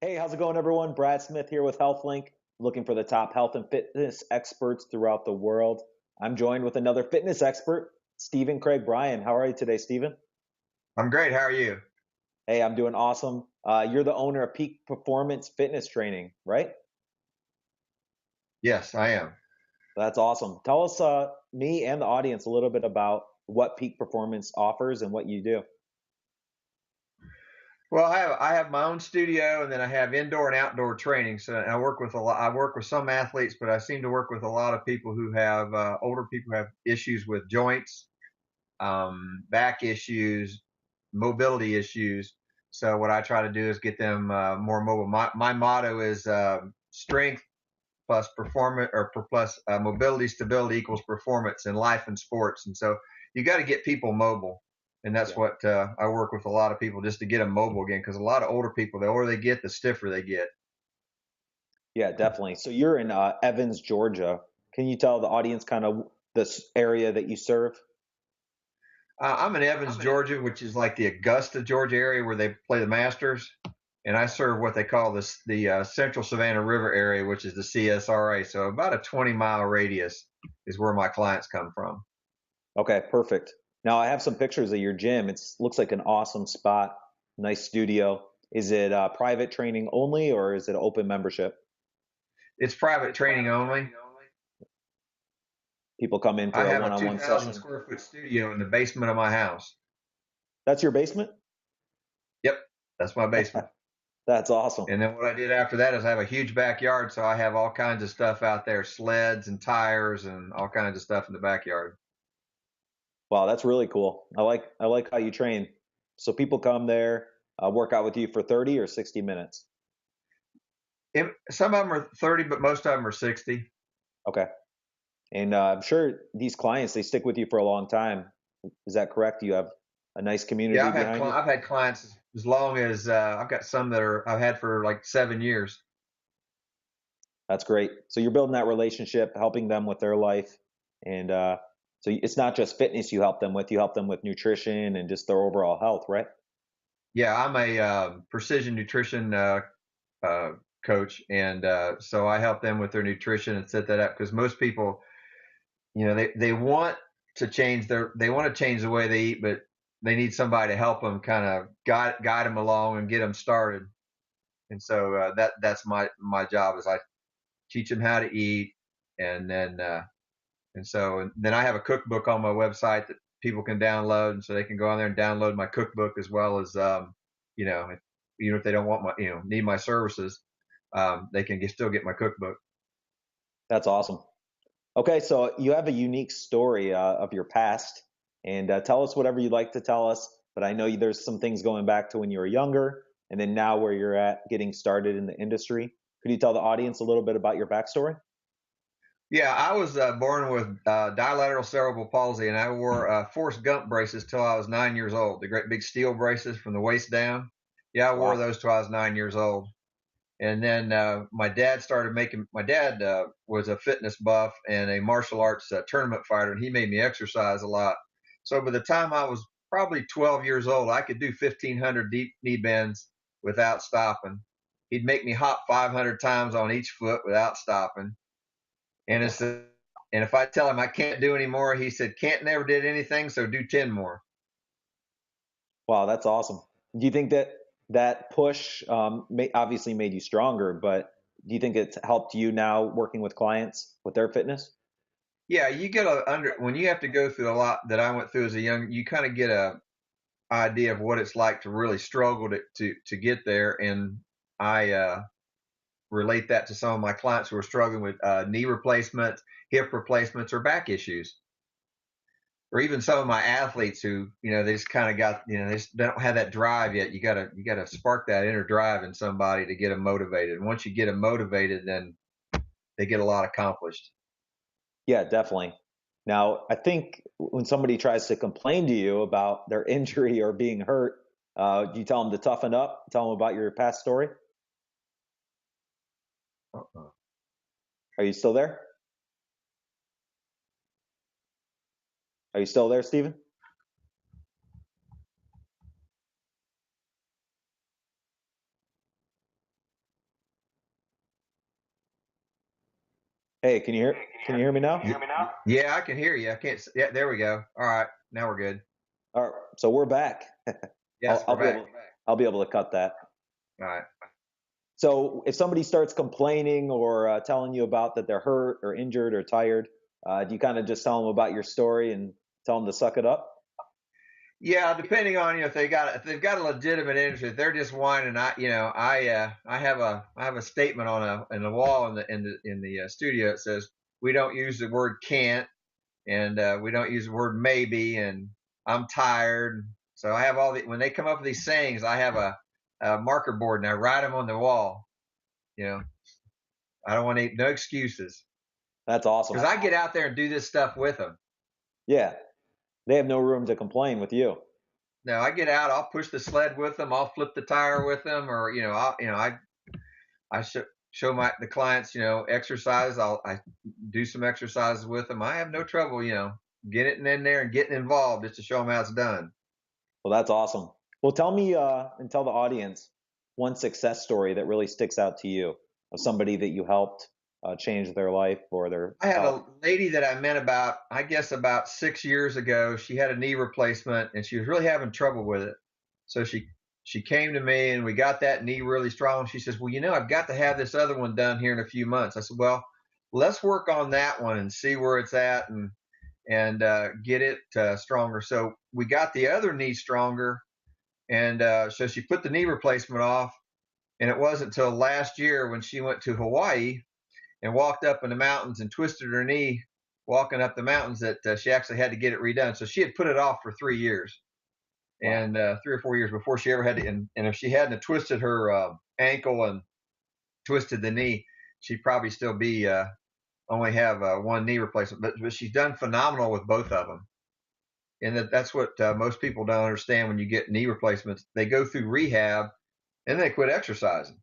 Hey, how's it going, everyone? Brad Smith here with HealthLink, looking for the top health and fitness experts throughout the world. I'm joined with another fitness expert, Stephen Craig Bryan. How are you today, Stephen? I'm great. How are you? Hey, I'm doing awesome. You're the owner of Peak Performance Fitness Training, right? Yes, I am. That's awesome. Tell us, me and the audience, a little bit about what Peak Performance offers and what you do. Well, I have my own studio, and then I have indoor and outdoor training. So I work with a lot. I work with some athletes, but I seem to work with a lot of people who have older people who have issues with joints, back issues, mobility issues. So what I try to do is get them more mobile. My motto is strength plus performance or plus mobility stability equals performance in life and sports. And so you got to get people mobile. And that's Yeah. what I work with a lot of people just to get them mobile again. Because a lot of older people, the older they get, the stiffer they get. Yeah, definitely. So you're in Evans, Georgia. Can you tell the audience kind of this area that you serve? I'm in Evans, Georgia, which is like the Augusta, Georgia area where they play the Masters. And I serve what they call this the Central Savannah River area, which is the CSRA. So about a 20-mile radius is where my clients come from. Okay, perfect. Now I have some pictures of your gym. It looks like an awesome spot, nice studio. Is it private training only or is it open membership? It's private training only. People come in I for a have a one-on-one 2,000 session. square foot studio in the basement of my house. That's your basement? Yep, that's my basement. That's awesome. And then what I did after that is I have a huge backyard, so I have all kinds of stuff out there, sleds and tires and all kinds of stuff in the backyard. Wow, that's really cool. I like how you train. So people come there, work out with you for 30 or 60 minutes. Some of them are 30, but most of them are 60. Okay. And I'm sure these clients, they stick with you for a long time. Is that correct? You have a nice Yeah, community behind you? I've had clients as long as I've got some that are I've had for like 7 years. That's great. So you're building that relationship, helping them with their life, and so it's not just fitness you help them with. You help them with nutrition and just their overall health, right? Yeah, I'm a precision nutrition uh, coach, and so I help them with their nutrition and set that up because most people they want to they want to change the way they eat, but they need somebody to help them kind of guide them along and get them started. And so that's my job is I teach them how to eat, and then I have a cookbook on my website that people can download, and so they can go on there and download my cookbook as well as you know if, even if they don't want my need my services, they can still get my cookbook. That's awesome. Okay, so you have a unique story of your past, and tell us whatever you'd like to tell us. But I know there's some things going back to when you were younger, and then now where you're at, getting started in the industry. Could you tell the audience a little bit about your backstory? Yeah, I was born with bilateral cerebral palsy, and I wore Forrest Gump braces till I was 9 years old. The great big steel braces from the waist down. Yeah, I wore Wow. those till I was 9 years old. And then my dad started making. My dad was a fitness buff and a martial arts tournament fighter, and he made me exercise a lot. So by the time I was probably 12 years old, I could do 1,500 deep knee bends without stopping. He'd make me hop 500 times on each foot without stopping. And if I tell him I can't do any more, he said, "Can't never did anything, so do 10 more." Wow, that's awesome. Do you think that that push obviously made you stronger, but do you think it's helped you now working with clients with their fitness? Yeah, you get a under when you have to go through a lot that I went through as a young, you kind of get a idea of what it's like to really struggle to get there. And I relate that to some of my clients who are struggling with knee replacements, hip replacements, or back issues. Or even some of my athletes who, they just kind of got, they don't have that drive yet. You gotta spark that inner drive in somebody to get them motivated. And once you get them motivated, then they get a lot accomplished. Yeah, definitely. Now, I think when somebody tries to complain to you about their injury or being hurt, do you tell them to toughen up? Tell them about your past story? Uh-uh. Are you still there? Are you still there, Stephen? Hey, can you hear me now? Yeah, I can hear you. I can't. Yeah, there we go. All right, now we're good. All right, so we're back. Yes, I'll we're be back. I'll be able to cut that. All right. So if somebody starts complaining or telling you about that they're hurt or injured or tired, do you kind of just tell them about your story and tell them to suck it up? Yeah, depending on if they've got a legitimate interest, if they're just whining. I have a statement on a wall in the studio. It says we don't use the word can't, and we don't use the word maybe, and I'm tired. So I have when they come up with these sayings, I have a marker board and I write them on the wall. You know, I don't want no excuses That's because awesome. I get out there and do this stuff with them. Yeah, they have no room to complain with you. Now I get out, I'll push the sled with them, I'll flip the tire with them, or I show the clients exercise. I do some exercises with them. I have no trouble getting in there and getting involved just to show them how it's done. Well, that's awesome. Well, tell me and tell the audience one success story that really sticks out to you of somebody that you helped change their life or their I had health. a lady that I met I guess about 6 years ago. She had a knee replacement and she was really having trouble with it. So she came to me and we got that knee really strong. She says, "Well, I've got to have this other one done here in a few months." I said, "Well, let's work on that one and see where it's at and get it stronger." So we got the other knee stronger, and so she put the knee replacement off. And it wasn't until last year when she went to Hawaii and walked up in the mountains and twisted her knee walking up the mountains that she actually had to get it redone. So she had put it off for 3 years Wow. and 3 or 4 years before she ever had to. And if she hadn't twisted her ankle and twisted the knee, she'd probably still be only have one knee replacement. But she's done phenomenal with both of them. And that's what most people don't understand when you get knee replacements. They go through rehab and they quit exercising.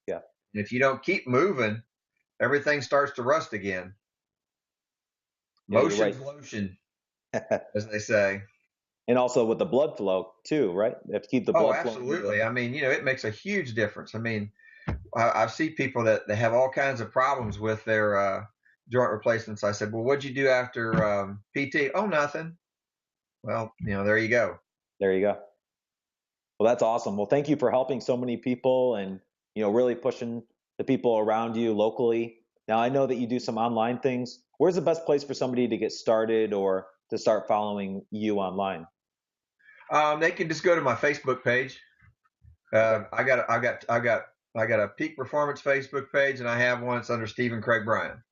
Yeah. And if you don't keep moving, everything starts to rust again. Yeah, you're right. Motion's lotion, as they say. And also with the blood flow too, right? You have to keep the Oh, blood flowing to absolutely. the. I mean, it makes a huge difference. I mean, I see people that have all kinds of problems with their joint replacements. I said, "Well, what'd you do after PT?" "Oh, nothing." Well, there you go. There you go. Well, that's awesome. Well, thank you for helping so many people and really pushing the people around you locally. Now, I know that you do some online things. Where's the best place for somebody to get started or to start following you online? They can just go to my Facebook page. Okay. I got a Peak Performance Facebook page, and I have one that's under Stephen Craig Bryan.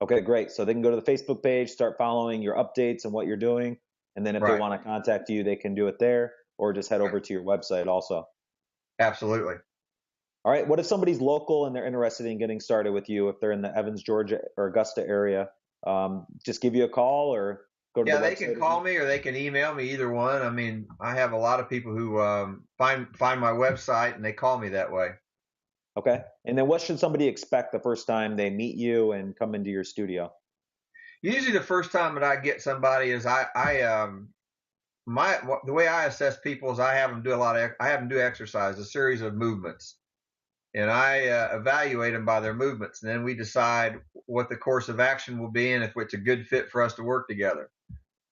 Okay, great. So they can go to the Facebook page, start following your updates and what you're doing. And then if they Right. want to contact you, they can do it there or just head over to your website also. Absolutely. All right. What if somebody's local and they're interested in getting started with you? If they're in the Evans, Georgia or Augusta area, just give you a call or go to the Yeah, they can website again. call me or they can email me, either one. I mean, I have a lot of people who find my website and they call me that way. Okay. And then what should somebody expect the first time they meet you and come into your studio? Usually, the first time that I get somebody is the way I assess people is I have them do exercise, a series of movements, and I evaluate them by their movements, and then we decide what the course of action will be and if it's a good fit for us to work together.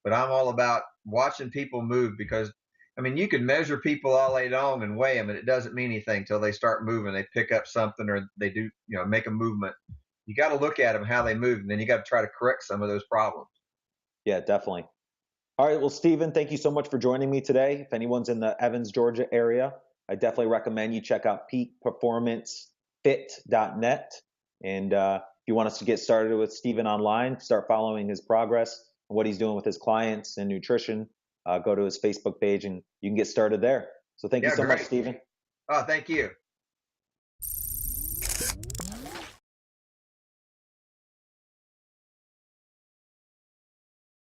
But I'm all about watching people move because, I mean, you can measure people all day long and weigh them, and it doesn't mean anything until they start moving. They pick up something or they do, make a movement. You got to look at them how they move, and then you got to try to correct some of those problems. Yeah, definitely. All right. Well, Stephen, thank you so much for joining me today. If anyone's in the Evans, Georgia area, I definitely recommend you check out peakperformancefit.net. And if you want us to get started with Stephen online, start following his progress and what he's doing with his clients and nutrition, go to his Facebook page and you can get started there. So thank you Yeah, so much, great. Stephen. Oh, thank you.